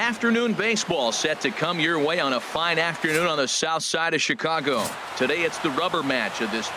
Afternoon baseball set to come your way on a fine afternoon on the south side of Chicago. Today it's the rubber match of this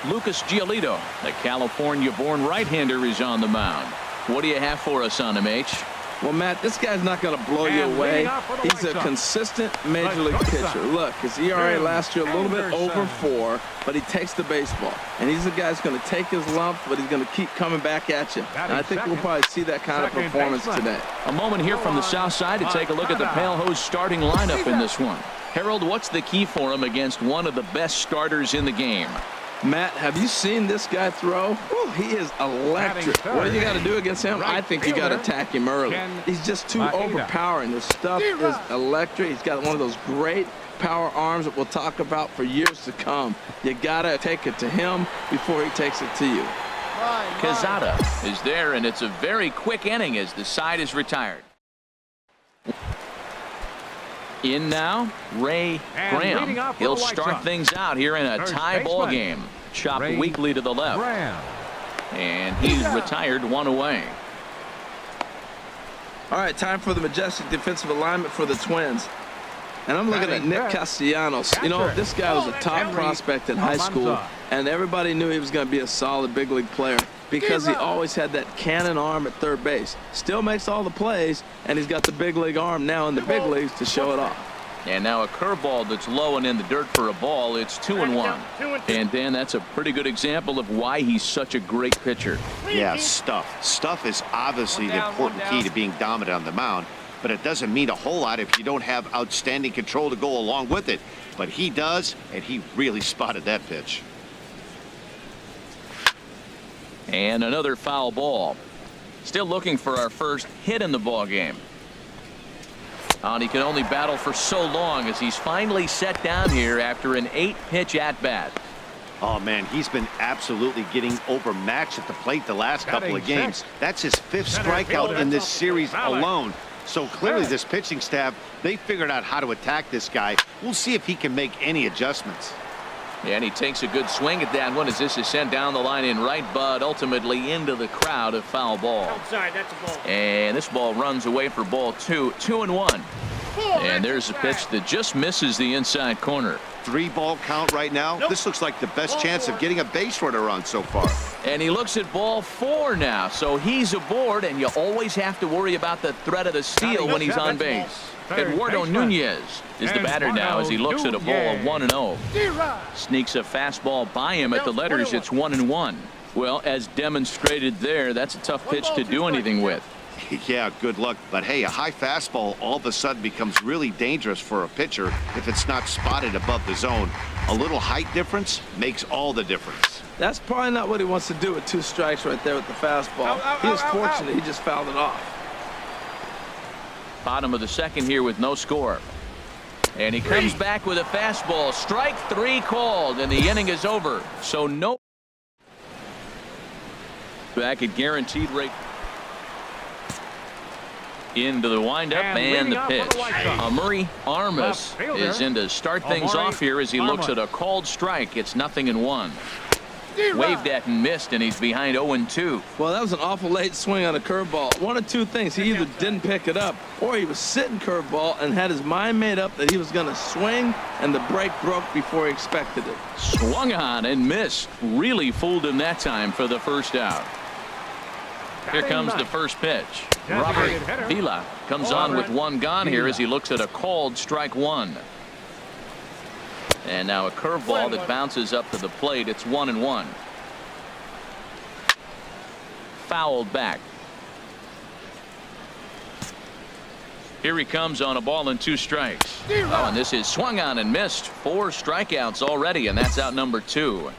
Lucas Giolito, the California-born right-hander, is on the mound. What do you have for us on him, H? Well, Matt, this guy's not going to blow you away. He's a consistent major league pitcher. Look, his ERA last year a little bit over 4, but he takes the baseball. And he's a guy who's going to take his lump, but he's going to keep coming back at you. And I think we'll probably see that kind of performance today. A moment here from the south side to take a look at the Pale Hose starting lineup in this one. Harold, what's the key for him against one of the best starters in the game? Matt, have you seen this guy throw? Whew, he is electric. What do you got to do against him? I think you got to attack him early. He's just too overpowering. His stuff is electric. He's got one of those great power arms that we'll talk about for years to come. You got to take it to him before he takes it to you. Quezada is there, and it's a very quick inning as the side is retired. In now, Ray Graham. He'll start things out here in a tie ball game. Chopped weakly to the left. And he's retired, 1 away. All right, time for the majestic defensive alignment for the Twins. And I'm looking at Nick Castellanos. You know, this guy was a top prospect in high school, and everybody knew he was going to be a solid big league player because he always had that cannon arm at third base. Still makes all the plays, and he's got the big league arm now in the big leagues to show it off. And now a curveball that's low and in the dirt for a ball. It's 2-1. And Dan, that's a pretty good example of why he's such a great pitcher. Yeah, stuff. Stuff is obviously the important key to being dominant on the mound, but it doesn't mean a whole lot if you don't have outstanding control to go along with it. But he does, and he really spotted that pitch. And another foul ball. Still looking for our first hit in the ball game. And he can only battle for so long as he's finally set down here after an 8-pitch at-bat. Oh, man, he's been absolutely getting overmatched at the plate the last couple of games. That's his 5th strikeout in this series alone. So clearly this pitching staff, they figured out how to attack this guy. We'll see if he can make any adjustments. And he takes a good swing at that one as this is sent down the line in right, but ultimately into the crowd, a foul ball. Outside, that's a ball. And this ball runs away for ball 2. 2-1. And there's a pitch that just misses the inside corner. 3-ball count right now. This looks like the best chance of getting a base runner on so far. And he looks at ball 4 now, so he's aboard, and you always have to worry about the threat of the steal when he's on base. Eduardo Nunez is the batter now as he looks at a ball of 1-0. Sneaks a fastball by him at the letters. It's 1-1. Well, as demonstrated there, that's a tough pitch to do anything with. Yeah, good luck. But hey, a high fastball all of a sudden becomes really dangerous for a pitcher if it's not spotted above the zone. A little height difference makes all the difference. That's probably not what he wants to do with 2 strikes right there with the fastball. He was fortunate he just fouled it off. Bottom of the second here with no score. And he comes back with a fastball. Strike 3 called, and the inning is over. So no. Back at guaranteed rate. Into the windup and the pitch. Murray Armas is in to start things off here as he looks at a called strike. It's 0-1. Waved at and missed, and he's behind 0-2. Well, that was an awful late swing on a curveball. One of 2 things. He either didn't pick it up or he was sitting curveball and had his mind made up that he was going to swing, and the break broke before he expected it. Swung on and missed. Really fooled him that time for the first out. Here comes the first pitch. Robert Vila comes on with 1 gone here as he looks at a called strike 1. And now a curveball that bounces up to the plate. It's 1-1. Fouled back. Here he comes on a ball and 2 strikes. Oh, and this is swung on and missed. 4 strikeouts already, and that's out number 2.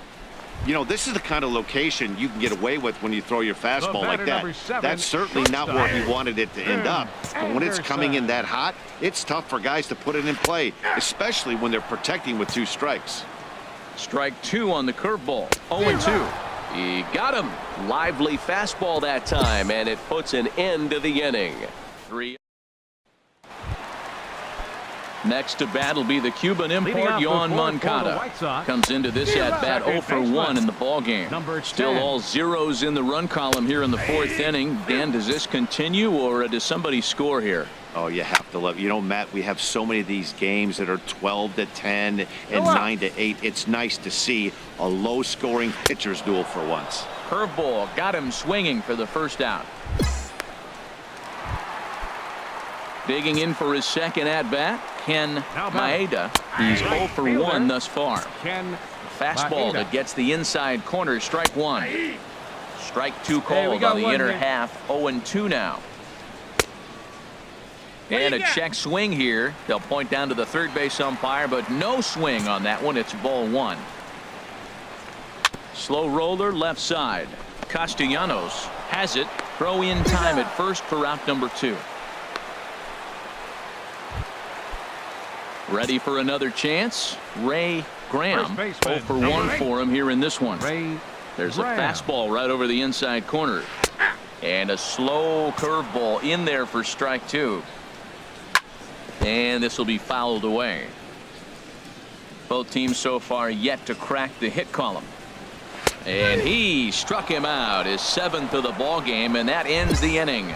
You know, this is the kind of location you can get away with when you throw your fastball like that. That's certainly not where he wanted it to end up. But when it's coming in that hot, it's tough for guys to put it in play, especially when they're protecting with 2 strikes. Strike 2 on the curveball. 0-2. He got him. Lively fastball that time, and it puts an end to the inning. 3. Next to bat will be the Cuban import, Yoan Moncada. Comes into this at-bat 0 for 1 in the ballgame. Still all zeros in the run column here in the fourth inning. Dan, does this continue, or does somebody score here? Oh, you have to love. You know, Matt, we have so many of these games that are 12-10 and 9-8. It's nice to see a low-scoring pitcher's duel for once. Curveball got him swinging for the first out. Digging in for his second at-bat, Ken Maeda. He's 0 for 1 thus far. Fastball that gets the inside corner, strike one. Strike two called on the inner half, 0-2 now. And a check swing here. They'll point down to the third base umpire, but no swing on that one. It's ball one. Slow roller left side. Castellanos has it. Throw in time at first for out number 2. Ready for another chance. Ray Graham 0 for 1 for him here in this one. There's a fastball right over the inside corner. And a slow curveball in there for strike 2. And this will be fouled away. Both teams so far yet to crack the hit column. And he struck him out, his 7th of the ball game, and that ends the inning.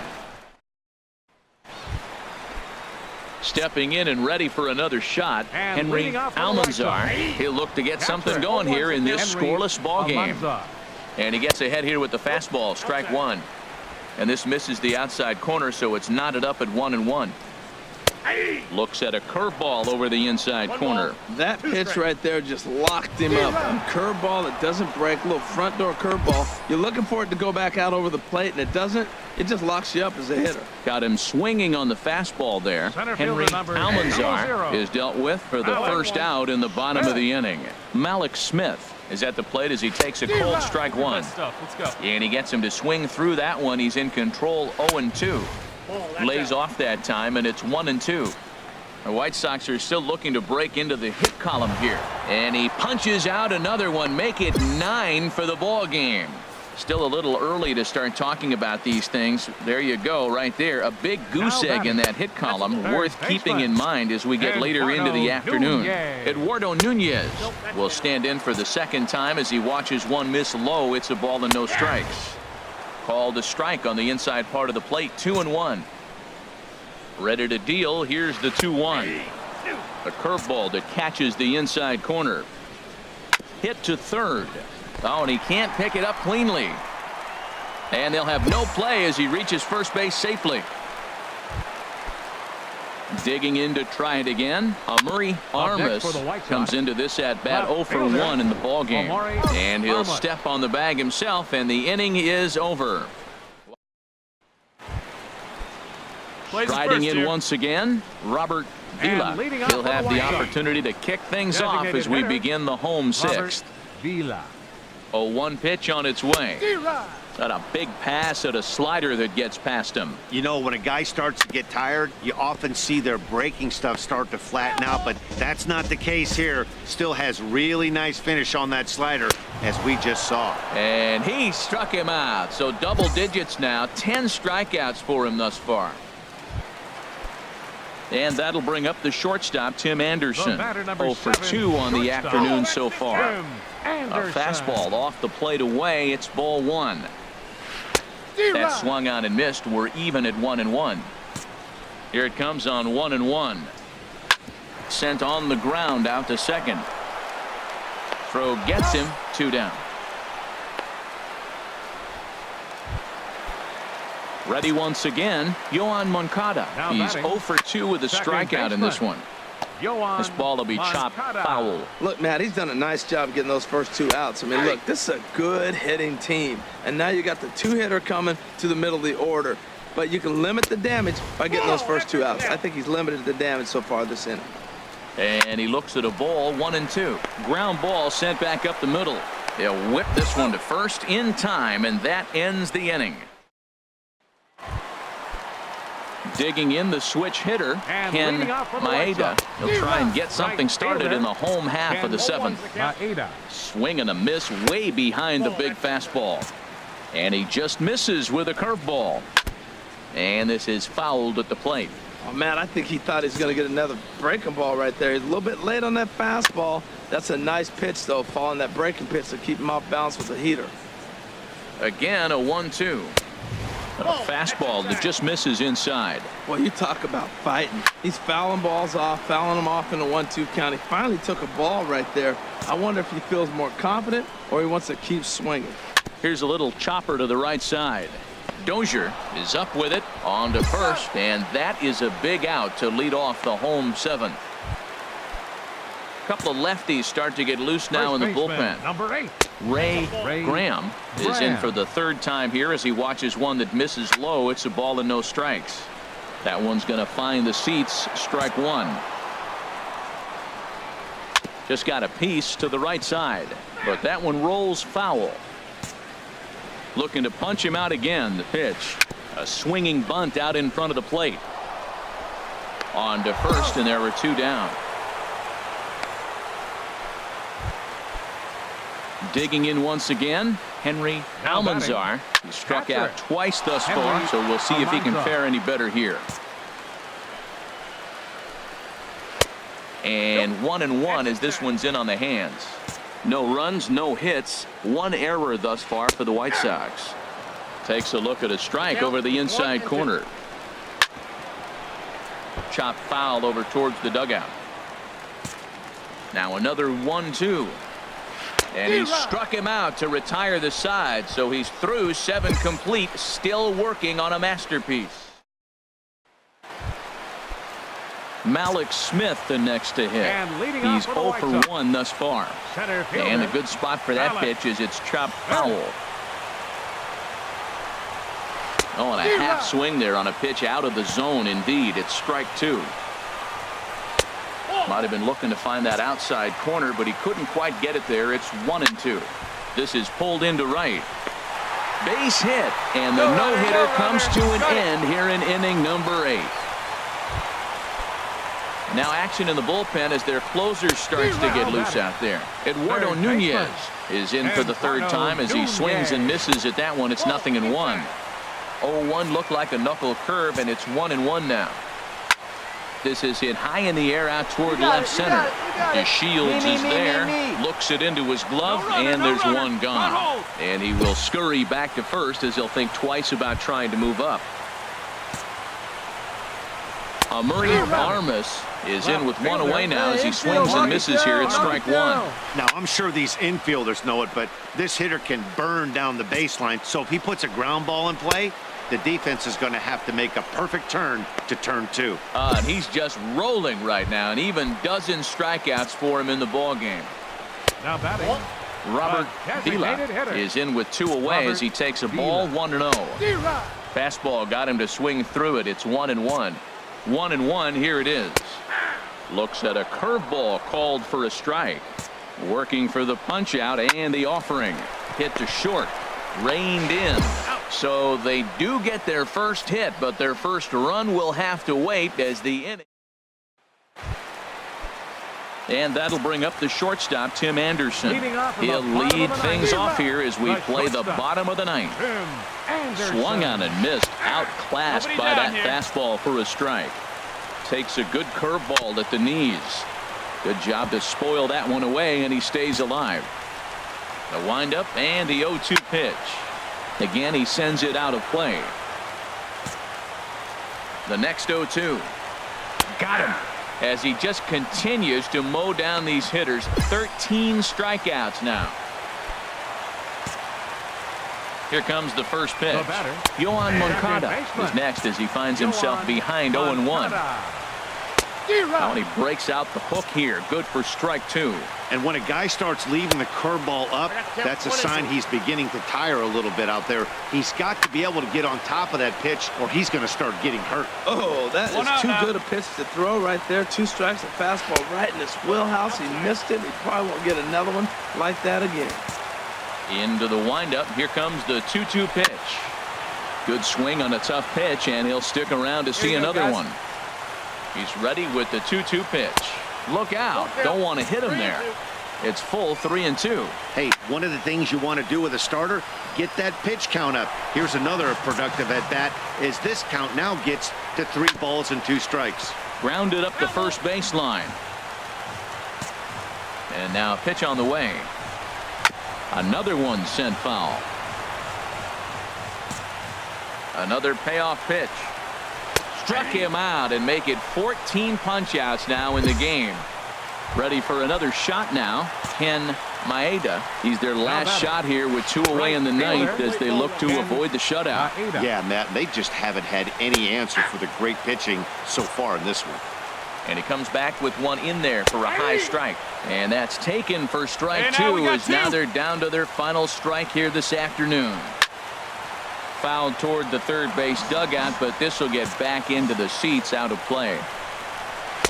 Stepping in and ready for another shot, Henry Almanzar. He'll look to get something going here in this scoreless ball game. And he gets ahead here with the fastball, strike one. And this misses the outside corner, so it's knotted up at 1-1. Looks at a curveball over the inside corner. That pitch right there just locked him up. A curveball that doesn't break, a little front door curveball. You're looking for it to go back out over the plate, and it doesn't. It just locks you up as a hitter. Got him swinging on the fastball there. Henry Almanzar is dealt with for the first out in the bottom of the inning. Malik Smith is at the plate as he takes a cold strike one. And he gets him to swing through that one. He's in control, 0-2. Lays off that time, and it's 1-2. The White Sox are still looking to break into the hit column here. And he punches out another one, make it 9 for the ball game. Still a little early to start talking about these things. There you go, right there. A big goose egg in that hit column, worth keeping in mind as we get later into the afternoon. Eduardo Nunez will stand in for the second time as he watches one miss low. It's a ball and no strikes. Called a strike on the inside part of the plate, 2-1. Ready to deal. Here's the 2-1. A curveball that catches the inside corner. Hit to third. Oh, and he can't pick it up cleanly. And they'll have no play as he reaches first base safely. Digging in to try it again. Murray Armas comes into this at bat 0 for 1 in the ball game. And he'll step on the bag himself, and the inning is over. Striding in once again, Robert Vila. He'll have the opportunity to kick things off as we begin the home sixth. 0-1 pitch on its way. Got a big pass at a slider that gets past him. You know, when a guy starts to get tired, you often see their breaking stuff start to flatten out, but that's not the case here. Still has really nice finish on that slider, as we just saw. And he struck him out. So double digits now, 10 strikeouts for him thus far. And that'll bring up the shortstop, Tim Anderson. 0 for 2 on the afternoon so far. A fastball off the plate away. It's ball one. That swung on and missed. We're even at 1-1. Here it comes on 1-1. Sent on the ground out to second. Throw gets him, 2 down. Ready once again, Yoan Moncada. He's 0 for 2 with a strikeout in this one. This ball will be chopped foul. Look, Matt, he's done a nice job getting those first 2 outs. I mean, look, this is a good hitting team. And now you got the 2-hitter coming to the middle of the order. But you can limit the damage by getting those first 2 outs. I think he's limited the damage so far this inning. And he looks at a ball, 1-2. Ground ball sent back up the middle. He'll whip this one to first in time, and that ends the inning. Digging in the switch hitter, Ken Maeda. He'll try and get something started in the home half of the 7th. Swing and a miss way behind the big fastball. And he just misses with a curveball. And this is fouled at the plate. Oh, man, I think he thought he was going to get another breaking ball right there. He's a little bit late on that fastball. That's a nice pitch, though, following that breaking pitch to keep him off balance with the heater. Again, a 1-2. A fastball that just misses inside. Well, you talk about fighting. He's fouling balls off, fouling them off in a 1-2 count. He finally took a ball right there. I wonder if he feels more confident or he wants to keep swinging. Here's a little chopper to the right side. Dozier is up with it on to first, and that is a big out to lead off the home seventh. A couple of lefties start to get loose now in the bullpen. Number 8. Ray Graham is in for the third time here as he watches one that misses low. It's a ball and no strikes. That one's going to find the seats. Strike one. Just got a piece to the right side, but that one rolls foul. Looking to punch him out again. The pitch. A swinging bunt out in front of the plate. On to first, and there are two down. Digging in once again, Henry Almanzar. He struck out twice thus far, so we'll see if he can fare any better here. And 1-1 as this one's in on the hands. No runs, no hits, one error thus far for the White Sox. Takes a look at a strike over the inside corner. Chop foul over towards the dugout. Now another 1-2. And he struck him out to retire the side, so he's through 7 complete, still working on a masterpiece. Malik Smith the next to hit. He's 0 for 1 thus far. And a good spot for that pitch is it's chopped foul. Oh, and a half swing there on a pitch out of the zone indeed. It's strike two. Might have been looking to find that outside corner, but he couldn't quite get it there. It's 1-2. This is pulled into right. Base hit, and the no-hitter comes to an end here in inning number 8. Now action in the bullpen as their closer starts to get loose out there. Eduardo Nunez is in for the third time as he swings and misses at that one. It's 0-1. 0-1 looked like a knuckle curve, and it's 1-1 now. This is hit high in the air out toward left center. DeShields is there, looks it into his glove, and there's one gone. And he will scurry back to first as he'll think twice about trying to move up. Murray Armas is in with one away now as he swings and misses here at strike one. Now, I'm sure these infielders know it, but this hitter can burn down the baseline. So if he puts a ground ball in play, the defense is going to have to make a perfect turn to turn two. And he's just rolling right now, and even dozen strikeouts for him in the ball game. Now batting, Robert Vila is in with two away as he takes a ball 1-0. Fastball got him to swing through it. It's 1-1. 1-1. Here it is. Looks at a curveball called for a strike. Working for the punch out and the offering. Hit to short. Reined in. So they do get their first hit, but their first run will have to wait as the inning. And that'll bring up the shortstop, Tim Anderson. He'll lead things off here as we play the bottom of the ninth. Swung on and missed. Outclassed by that fastball for a strike. Takes a good curveball at the knees. Good job to spoil that one away, and he stays alive. The windup and the 0-2 pitch. Again, he sends it out of play. The next 0-2. Got him. As he just continues to mow down these hitters. 13 strikeouts now. Here comes the first pitch. Yohan Moncada is next as he finds himself behind 0-1. Now he breaks out the hook here. Good for strike two. And when a guy starts leaving the curveball up, that's a sign he's beginning to tire a little bit out there. He's got to be able to get on top of that pitch or he's going to start getting hurt. Oh, that is too good a pitch to throw right there. 2 strikes, a fastball right in his wheelhouse. He missed it. He probably won't get another one like that again. Into the windup. Here comes the 2-2 pitch. Good swing on a tough pitch, and he'll stick around to see another one. He's ready with the 2-2 pitch. Look out. Don't want to hit him there. It's full 3-2. Hey, one of the things you want to do with a starter, get that pitch count up. Here's another productive at-bat as this count now gets to 3 balls and 2 strikes. Grounded up the first baseline. And now a pitch on the way. Another one sent foul. Another payoff pitch. Struck him out and make it 14 punch-outs now in the game. Ready for another shot now. Ken Maeda. He's their last shot here with 2 away in the ninth as they look to avoid the shutout. Yeah, Matt, they just haven't had any answer for the great pitching so far in this one. And he comes back with one in there for a high strike. And that's taken for strike 2 as now they're down to their final strike here this afternoon. Fouled toward the third base dugout, but this will get back into the seats, out of play.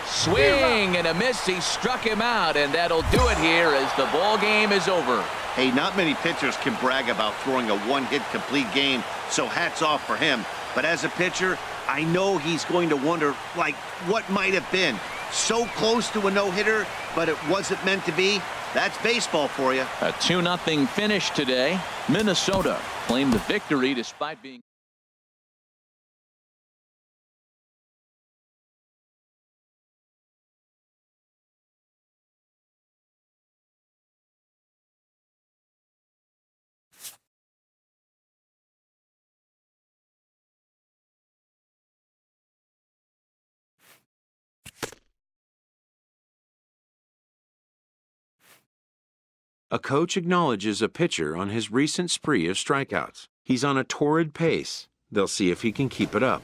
Swing and a miss. He struck him out, and that'll do it here as the ball game is over. Hey, not many pitchers can brag about throwing a one-hit complete game, so hats off for him. But as a pitcher, I know he's going to wonder, like, what might have been. So close to a no-hitter, but it wasn't meant to be. That's baseball for you. A 2-0 finish today. Minnesota claimed the victory despite being... A coach acknowledges a pitcher on his recent spree of strikeouts. He's on a torrid pace. They'll see if he can keep it up.